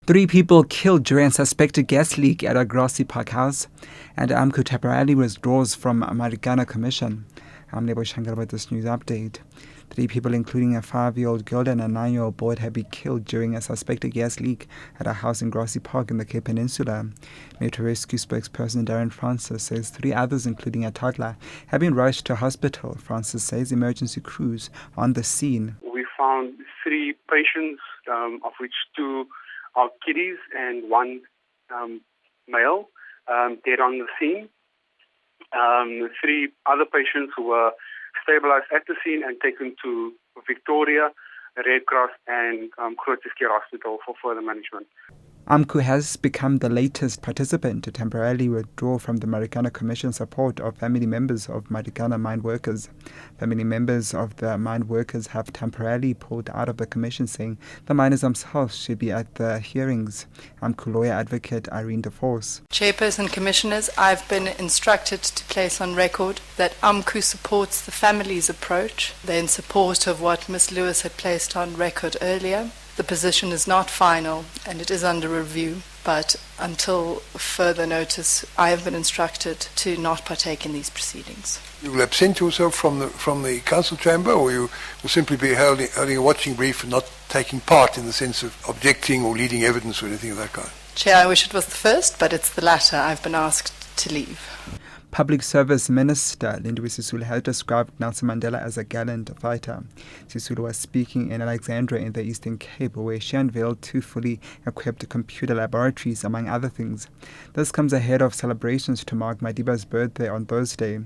Three people killed during a suspected gas leak at a Grassy Park house, and AMCU temporarily withdraws from Marikana Commission. I'm Nebo Shangar with this news update. Three people, including a 5-year-old girl and a 9-year-old boy, have been killed during a suspected gas leak at a house in Grassy Park in the Cape Peninsula. Metro Rescue spokesperson Darren Francis says 3 others, including a toddler, have been rushed to hospital. Francis says emergency crews on the scene. We found 3 patients, of which 2 are kiddies and 1 male, dead on the scene. 3 other patients who were stabilized at the scene and taken to Victoria, Red Cross and Groote Schuur Hospital for further management. AMCU has become the latest participant to temporarily withdraw from the Marikana Commission support of family members of Marikana mine workers. Family members of the mine workers have temporarily pulled out of the commission, saying the miners themselves should be at the hearings. AMCU lawyer advocate Irene DeForce. Chairperson Commissioners, I've been instructed to place on record that AMCU supports the family's approach. They're in support of what Ms. Lewis had placed on record earlier. The position is not final and it is under review, but until further notice, I have been instructed to not partake in these proceedings. You will absent yourself from the council chamber, or you will simply be holding a watching brief and not taking part in the sense of objecting or leading evidence or anything of that kind? Chair, I wish it was the first, but it's the latter. I've been asked to leave. Public Service Minister Lindiwe Sisulu has described Nelson Mandela as a gallant fighter. Sisulu was speaking in Alexandria in the Eastern Cape, where she unveiled 2 fully equipped computer laboratories, among other things. This comes ahead of celebrations to mark Madiba's birthday on Thursday.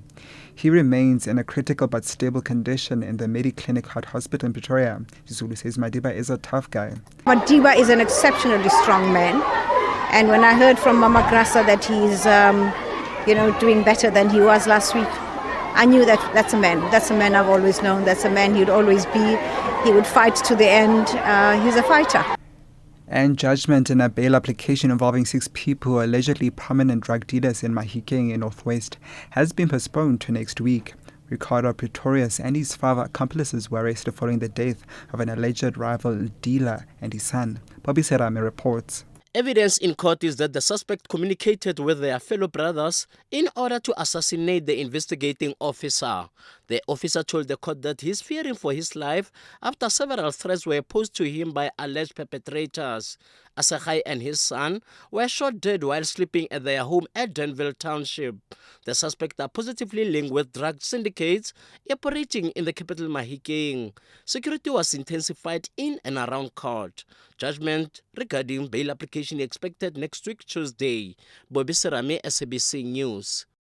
He remains in a critical but stable condition in the Mediclinic Heart Hospital in Pretoria. Sisulu says Madiba is a tough guy. Madiba is an exceptionally strong man, and when I heard from Mama Grasa that he's doing better than he was last week, I knew that that's a man. That's a man I've always known. That's a man he'd always be. He would fight to the end. He's a fighter. And judgment in a bail application involving 6 people who are allegedly prominent drug dealers in Mahikeng in Northwest has been postponed to next week. Ricardo Pretorius and his 5 accomplices were arrested following the death of an alleged rival dealer and his son. Bobby Serame reports. Evidence in court is that the suspect communicated with their fellow brothers in order to assassinate the investigating officer. The officer told the court that he's fearing for his life after several threats were posed to him by alleged perpetrators. Asachai and his son were shot dead while sleeping at their home at Denville Township. The suspects are positively linked with drug syndicates operating in the capital Mahikeng. Security was intensified in and around court. Judgment regarding bail application expected next week, Tuesday. Bobby Serame, SABC News.